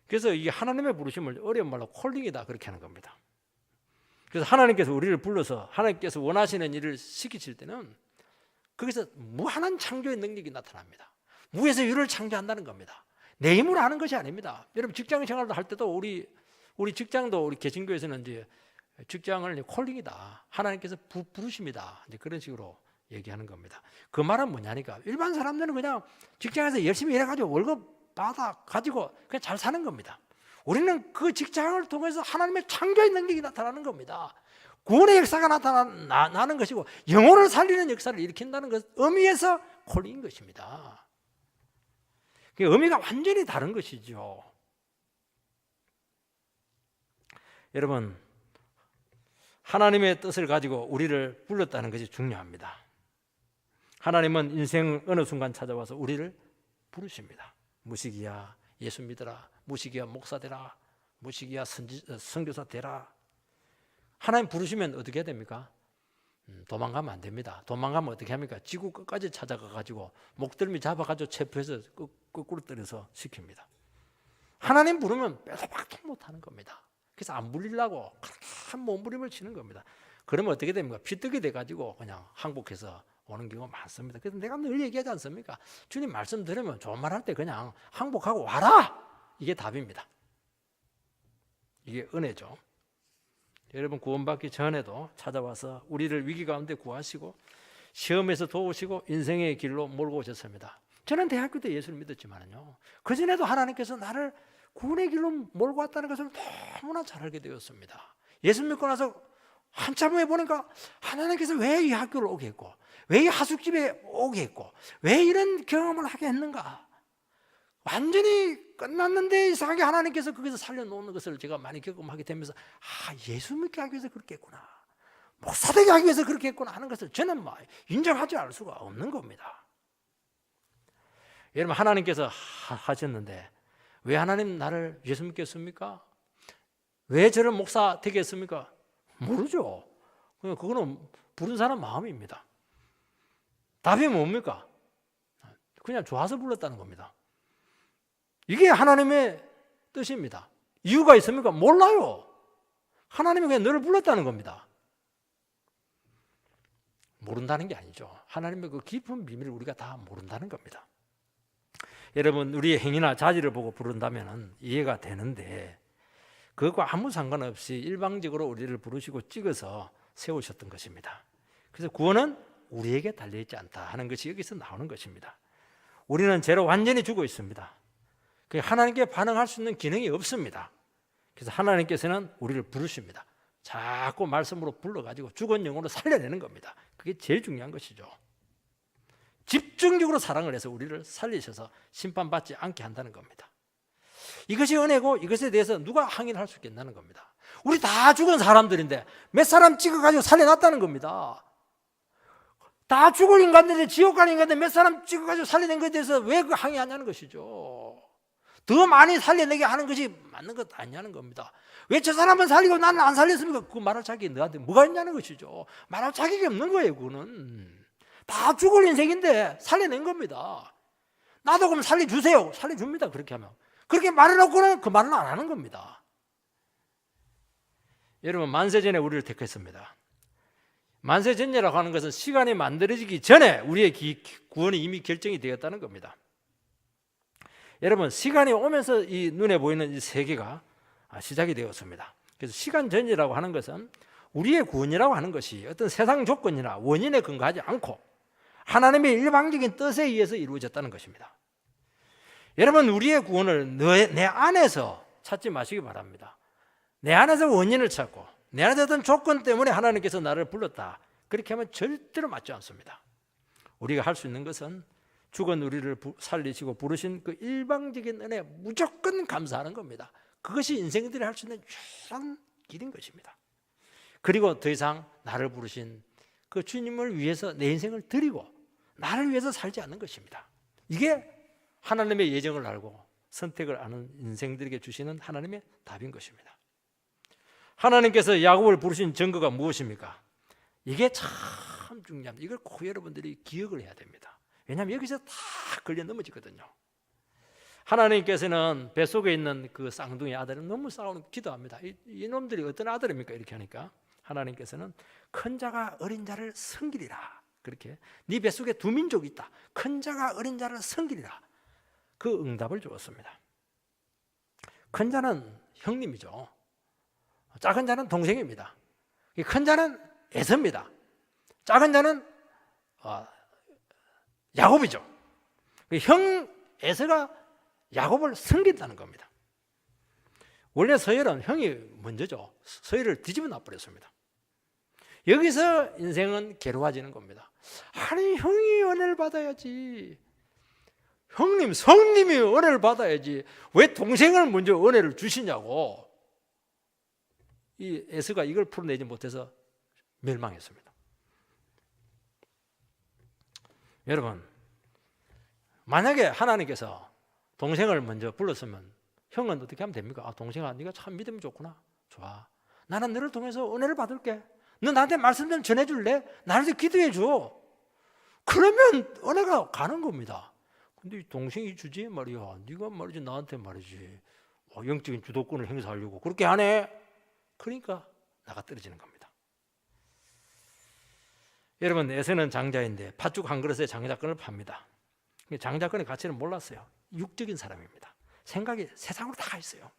그래서 이게 하나님의 부르심을 어려운 말로 콜링이다 그렇게 하는 겁니다. 그래서 하나님께서 우리를 불러서 하나님께서 원하시는 일을 시키실 때는 거기서 무한한 창조의 능력이 나타납니다. 무에서 유를 창조한다는 겁니다. 내 힘으로 하는 것이 아닙니다. 여러분 직장 생활도 할 때도 우리 직장도 우리 개신교에서는 이제 직장을 콜링이다. 하나님께서 부르십니다. 이제 그런 식으로 얘기하는 겁니다. 그 말은 뭐냐니까 일반 사람들은 그냥 직장에서 열심히 일해가지고 월급 받아 가지고 그냥 잘 사는 겁니다. 우리는 그 직장을 통해서 하나님의 창조의 능력이 나타나는 겁니다. 구원의 역사가 나타나는 것이고 영혼을 살리는 역사를 일으킨다는 것 의미에서 콜링인 것입니다. 그 의미가 완전히 다른 것이죠. 여러분, 하나님의 뜻을 가지고 우리를 불렀다는 것이 중요합니다. 하나님은 인생 어느 순간 찾아와서 우리를 부르십니다. 무식이야 예수 믿어라, 무식이야 목사 되라, 무식이야 선교사 되라. 하나님 부르시면 어떻게 해야 됩니까? 도망가면 안 됩니다. 도망가면 어떻게 합니까? 지구 끝까지 찾아가 가지고 목덜미 잡아가지고 체포해서 거꾸로 때려서 시킵니다. 하나님 부르면 빼도 박도 못하는 겁니다. 그래서 안 불리려고 큰 몸부림을 치는 겁니다. 그러면 어떻게 됩니까? 피떡이 돼가지고 그냥 항복해서 오는 경우가 많습니다. 그래서 내가 늘 얘기하지 않습니까? 주님 말씀 들으면 좋은 말 할 때 그냥 항복하고 와라! 이게 답입니다. 이게 은혜죠. 여러분 구원받기 전에도 찾아와서 우리를 위기 가운데 구하시고 시험에서 도우시고 인생의 길로 몰고 오셨습니다. 저는 대학교 때 예수를 믿었지만요, 그전에도 하나님께서 나를 구원의 길로 몰고 왔다는 것을 너무나 잘 알게 되었습니다. 예수 믿고 나서 한참 후에 보니까 하나님께서 왜 이 학교를 오게 했고, 왜 이 하숙집에 오게 했고, 왜 이런 경험을 하게 했는가. 완전히 끝났는데 이상하게 하나님께서 거기서 살려놓는 것을 제가 많이 경험하게 되면서 예수 믿게 하기 위해서 그렇게 했구나, 목사 되게 하기 위해서 그렇게 했구나 하는 것을 저는 인정하지 않을 수가 없는 겁니다. 여러분 하나님께서 하셨는데 왜 하나님 나를 예수 믿게 했습니까? 왜 저를 목사 되게 했습니까? 모르죠. 그거는 부른 사람 마음입니다. 답이 뭡니까? 그냥 좋아서 불렀다는 겁니다. 이게 하나님의 뜻입니다. 이유가 있습니까? 몰라요. 하나님이 그냥 너를 불렀다는 겁니다. 모른다는 게 아니죠. 하나님의 그 깊은 비밀을 우리가 다 모른다는 겁니다. 여러분 우리의 행위나 자질을 보고 부른다면 이해가 되는데 그것과 아무 상관없이 일방적으로 우리를 부르시고 찍어서 세우셨던 것입니다. 그래서 구원은 우리에게 달려있지 않다 하는 것이 여기서 나오는 것입니다. 우리는 죄로 완전히 죽어 있습니다. 하나님께 반응할 수 있는 기능이 없습니다. 그래서 하나님께서는 우리를 부르십니다. 자꾸 말씀으로 불러가지고 죽은 영혼으로 살려내는 겁니다. 그게 제일 중요한 것이죠. 집중적으로 사랑을 해서 우리를 살리셔서 심판받지 않게 한다는 겁니다. 이것이 은혜고 이것에 대해서 누가 항의할 수 있겠다는 겁니다. 우리 다 죽은 사람들인데 몇 사람 찍어가지고 살려놨다는 겁니다. 다 죽을 인간들인데 지옥 가는 인간들 몇 사람 찍어가지고 살려낸 것에 대해서 왜 그 항의하냐는 것이죠. 더 많이 살려내게 하는 것이 맞는 것 아니냐는 겁니다. 왜 저 사람은 살리고 나는 안 살렸습니까? 그 말할 자격이 너한테 뭐가 있냐는 것이죠. 말할 자격이 없는 거예요. 그거는 다 죽을 인생인데 살려낸 겁니다. 나도 그럼 살려주세요. 살려줍니다. 그렇게 하면. 그렇게 말해놓고는 그 말은 안 하는 겁니다. 여러분 만세전에 우리를 택했습니다. 만세전이라고 하는 것은 시간이 만들어지기 전에 우리의 구원이 이미 결정이 되었다는 겁니다. 여러분 시간이 오면서 이 눈에 보이는 이 세계가 시작이 되었습니다. 그래서 시간 전이라고 하는 것은 우리의 구원이라고 하는 것이 어떤 세상 조건이나 원인에 근거하지 않고 하나님의 일방적인 뜻에 의해서 이루어졌다는 것입니다. 여러분 우리의 구원을 내 안에서 찾지 마시기 바랍니다. 내 안에서 원인을 찾고 내 안에서 어떤 조건 때문에 하나님께서 나를 불렀다, 그렇게 하면 절대로 맞지 않습니다. 우리가 할 수 있는 것은 죽은 우리를 살리시고 부르신 그 일방적인 은혜에 무조건 감사하는 겁니다. 그것이 인생들이 할 수 있는 유일한 길인 것입니다. 그리고 더 이상 나를 부르신 그 주님을 위해서 내 인생을 드리고 나를 위해서 살지 않는 것입니다. 이게 하나님의 예정을 알고 선택을 하는 인생들에게 주시는 하나님의 답인 것입니다. 하나님께서 야곱을 부르신 증거가 무엇입니까? 이게 참 중요합니다. 이걸 꼭 여러분들이 기억을 해야 됩니다. 왜냐하면 여기서 다 걸려 넘어지거든요. 하나님께서는 뱃속에 있는 그 쌍둥이 아들은 너무 싸우는 기도합니다. 이놈들이 어떤 아들입니까? 이렇게 하니까 하나님께서는 큰 자가 어린 자를 섬기리라. 그렇게 네 뱃속에 두 민족이 있다. 큰 자가 어린 자를 섬기리라. 그 응답을 주었습니다. 큰 자는 형님이죠. 작은 자는 동생입니다. 큰 자는 에서입니다. 작은 자는 야곱이죠. 형 에서가 야곱을 섬긴다는 겁니다. 원래 서열은 형이 먼저죠. 서열을 뒤집어 놔버렸습니다. 여기서 인생은 괴로워지는 겁니다. 아니 형이 은혜를 받아야지. 형님, 성님이 은혜를 받아야지. 왜 동생을 먼저 은혜를 주시냐고. 이 에서가 이걸 풀어내지 못해서 멸망했습니다. 여러분, 만약에 하나님께서 동생을 먼저 불렀으면 형은 어떻게 하면 됩니까? 동생아, 네가 참 믿음이 좋구나. 좋아. 나는 너를 통해서 은혜를 받을게. 너 나한테 말씀 좀 전해줄래? 나한테 기도해 줘. 그러면 은혜가 가는 겁니다. 근데 동생이 주지 말이야. 네가 말이지 나한테 말이지. 영적인 주도권을 행사하려고 그렇게 하네. 그러니까 나가 떨어지는 겁니다. 여러분, 에서는 장자인데 팥죽 한 그릇에 장자권을 팝니다. 장자권의 가치를 몰랐어요. 육적인 사람입니다. 생각이 세상으로 다 있어요.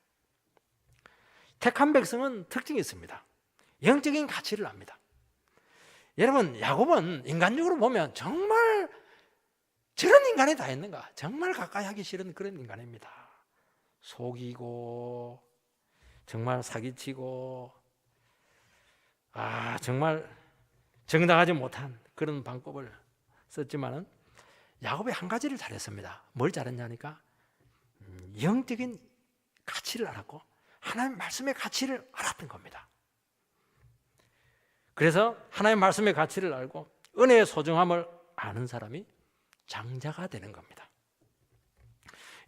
택한 백성은 특징이 있습니다. 영적인 가치를 압니다. 여러분, 야곱은 인간적으로 보면 정말 저런 인간이 다 있는가? 정말 가까이 하기 싫은 그런 인간입니다. 속이고 정말 사기치고 정말 정당하지 못한 그런 방법을 썼지만은 야곱이 한 가지를 잘했습니다. 뭘 잘했냐니까 영적인 가치를 알았고 하나님의 말씀의 가치를 알았던 겁니다. 그래서 하나님의 말씀의 가치를 알고 은혜의 소중함을 아는 사람이 장자가 되는 겁니다.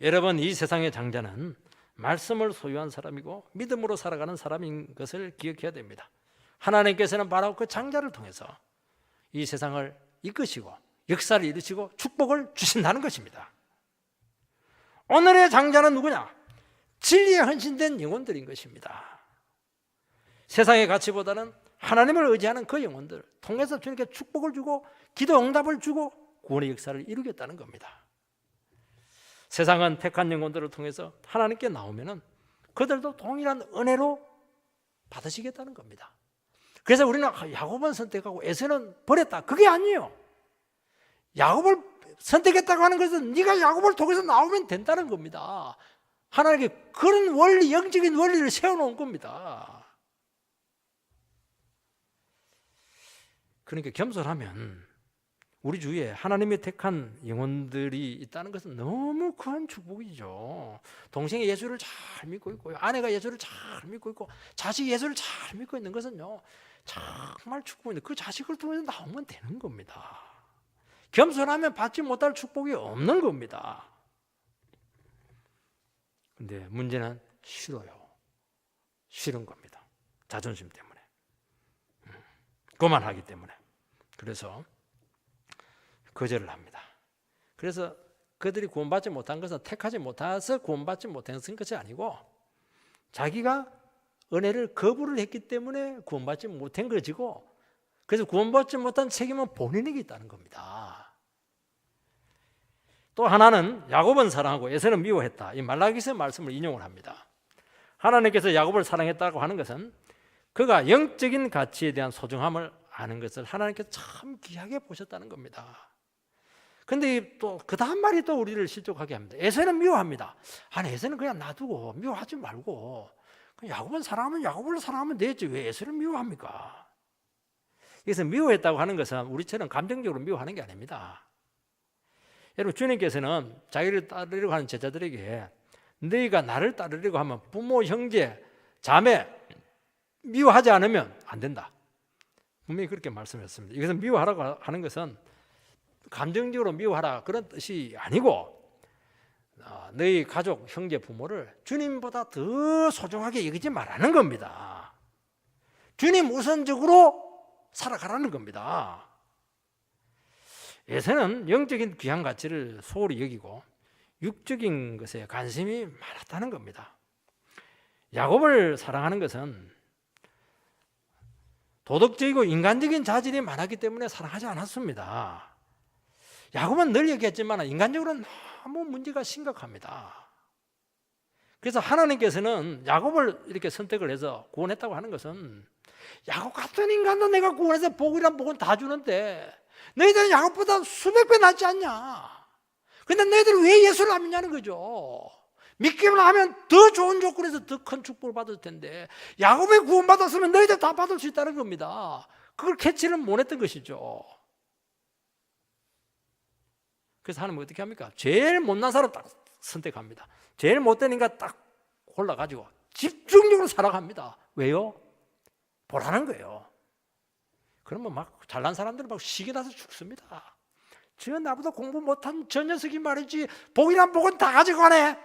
여러분, 이 세상의 장자는 말씀을 소유한 사람이고 믿음으로 살아가는 사람인 것을 기억해야 됩니다. 하나님께서는 바로 그 장자를 통해서 이 세상을 이끄시고 역사를 이루시고 축복을 주신다는 것입니다. 오늘의 장자는 누구냐? 진리에 헌신된 영혼들인 것입니다. 세상의 가치보다는 하나님을 의지하는 그 영혼들 통해서 주님께 축복을 주고 기도 응답을 주고 구원의 역사를 이루겠다는 겁니다. 세상은 택한 영혼들을 통해서 하나님께 나오면은 그들도 동일한 은혜로 받으시겠다는 겁니다. 그래서 우리는 야곱은 선택하고 에서는 버렸다. 그게 아니에요. 야곱을 선택했다고 하는 것은 네가 야곱을 통해서 나오면 된다는 겁니다. 하나님께 그런 원리, 영적인 원리를 세워놓은 겁니다. 그러니까 겸손하면 우리 주위에 하나님의 택한 영혼들이 있다는 것은 너무 큰 축복이죠. 동생이 예수를 잘 믿고 있고요. 아내가 예수를 잘 믿고 있고 자식이 예수를 잘 믿고 있는 것은요. 정말 축복인데 그 자식을 통해서 나오면 되는 겁니다. 겸손하면 받지 못할 축복이 없는 겁니다. 근데 문제는 싫어요. 싫은 겁니다. 자존심 때문에. 그만하기 때문에. 그래서 거절을 합니다. 그래서 그들이 구원받지 못한 것은 택하지 못해서 구원받지 못한 것이 아니고 자기가 은혜를 거부를 했기 때문에 구원받지 못한 것이고 그래서 구원받지 못한 책임은 본인에게 있다는 겁니다. 또 하나는 야곱은 사랑하고 에서는 미워했다. 이 말라기서 말씀을 인용을 합니다. 하나님께서 야곱을 사랑했다고 하는 것은 그가 영적인 가치에 대한 소중함을 아는 것을 하나님께서 참 귀하게 보셨다는 겁니다. 근데 또 그 다음 말이 또 우리를 실족하게 합니다. 에서는 미워합니다. 아니 에서는 그냥 놔두고 미워하지 말고 야곱은 사랑하면 야곱을 사랑하면 되지 왜 에서를 미워합니까? 그래서 미워했다고 하는 것은 우리처럼 감정적으로 미워하는 게 아닙니다. 여러분, 주님께서는 자기를 따르려고 하는 제자들에게 너희가 나를 따르려고 하면 부모, 형제, 자매 미워하지 않으면 안 된다. 분명히 그렇게 말씀했습니다. 이것은 미워하라고 하는 것은 감정적으로 미워하라 그런 뜻이 아니고 너희 가족, 형제, 부모를 주님보다 더 소중하게 여기지 말라는 겁니다. 주님 우선적으로 살아가라는 겁니다. 에서는 영적인 귀한 가치를 소홀히 여기고 육적인 것에 관심이 많았다는 겁니다. 야곱을 사랑하는 것은 도덕적이고 인간적인 자질이 많았기 때문에 사랑하지 않았습니다. 야곱은 늘 얘기했지만 인간적으로 너무 문제가 심각합니다. 그래서 하나님께서는 야곱을 이렇게 선택을 해서 구원했다고 하는 것은 야곱 같은 인간도 내가 구원해서 복이란 복은 다 주는데 너희들은 야곱보다 수백 배 낫지 않냐? 근데 너희들은 왜 예수를 안 믿냐는 거죠. 믿기만 하면 더 좋은 조건에서 더 큰 축복을 받을 텐데 야곱이 구원받았으면 너희들 다 받을 수 있다는 겁니다. 그걸 캐치를 못했던 것이죠. 그래서 하나님은 어떻게 합니까? 제일 못난 사람 딱 선택합니다. 제일 못된 인간 딱 골라가지고 집중적으로 살아갑니다. 왜요? 보라는 거예요. 그러면 막 잘난 사람들은 막 시기 나서 죽습니다. 저 나보다 공부 못한 저 녀석이 말이지 복이란 복은 다 가지고 가네.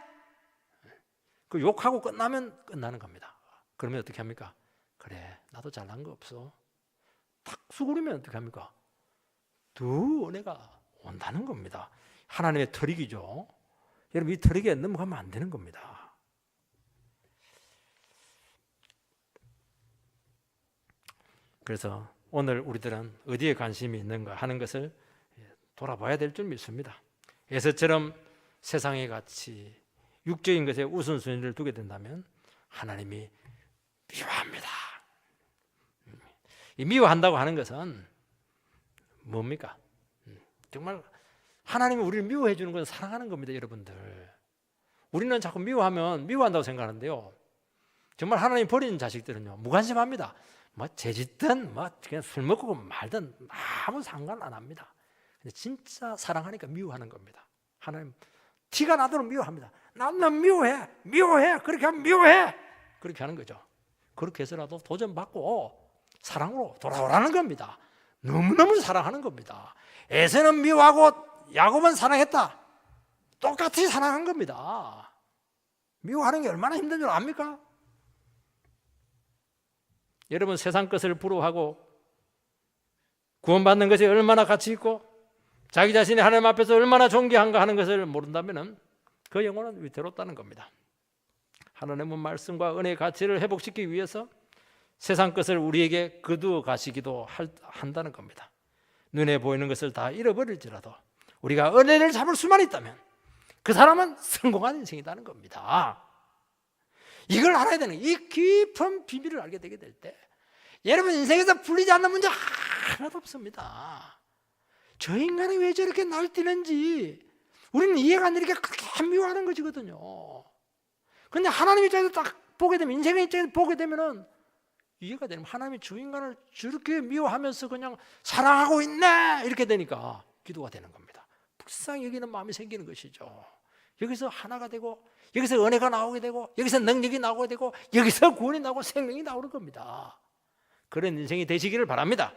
그 욕하고 끝나면 끝나는 겁니다. 그러면 어떻게 합니까? 그래 나도 잘난 거 없어. 탁 수그리면 어떻게 합니까? 더 은혜가 온다는 겁니다. 하나님의 트릭이죠. 여러분 이 트릭에 넘어가면 안 되는 겁니다. 그래서 오늘 우리들은 어디에 관심이 있는가 하는 것을 돌아봐야 될 줄 믿습니다. 에서처럼 세상의 가치, 육적인 것에 우선순위를 두게 된다면 하나님이 미워합니다. 이 미워한다고 하는 것은 뭡니까? 정말 하나님이 우리를 미워해 주는 건 사랑하는 겁니다, 여러분들. 우리는 자꾸 미워하면 미워한다고 생각하는데요. 정말 하나님 버리는 자식들은요, 무관심합니다. 뭐 죄짓든 뭐 그냥 술 먹고 말든 아무 상관 안 합니다. 근데 진짜 사랑하니까 미워하는 겁니다. 하나님 티가 나도록 미워합니다. 난 너 미워해, 미워해. 그렇게 하면 미워해. 그렇게 하는 거죠. 그렇게 해서라도 도전받고 사랑으로 돌아오라는 겁니다. 너무너무 사랑하는 겁니다. 에서는 미워하고 야곱은 사랑했다. 똑같이 사랑한 겁니다. 미워하는 게 얼마나 힘든 줄 압니까? 여러분 세상 것을 부러워하고 구원받는 것이 얼마나 가치 있고 자기 자신이 하나님 앞에서 얼마나 존귀한가 하는 것을 모른다면 그 영혼은 위태롭다는 겁니다. 하나님은 말씀과 은혜의 가치를 회복시키기 위해서 세상 것을 우리에게 거두어 가시기도 한다는 겁니다. 눈에 보이는 것을 다 잃어버릴지라도 우리가 은혜를 잡을 수만 있다면 그 사람은 성공한 인생이라는 겁니다. 이걸 알아야 되는 이 깊은 비밀을 알게 되게 될 때 여러분 인생에서 풀리지 않는 문제 하나도 없습니다. 저 인간이 왜 저렇게 날뛰는지 우리는 이해가 안 되니까 그렇게 미워하는 것이거든요. 그런데 하나님 입장에서 딱 보게 되면 인생의 입장에서 보게 되면은 이해가 되면 하나님이 저 인간을 저렇게 미워하면서 그냥 사랑하고 있네 이렇게 되니까 기도가 되는 겁니다. 불쌍히 여기는 마음이 생기는 것이죠. 여기서 하나가 되고 여기서 은혜가 나오게 되고 여기서 능력이 나오게 되고 여기서 구원이 나오고 생명이 나오는 겁니다. 그런 인생이 되시기를 바랍니다.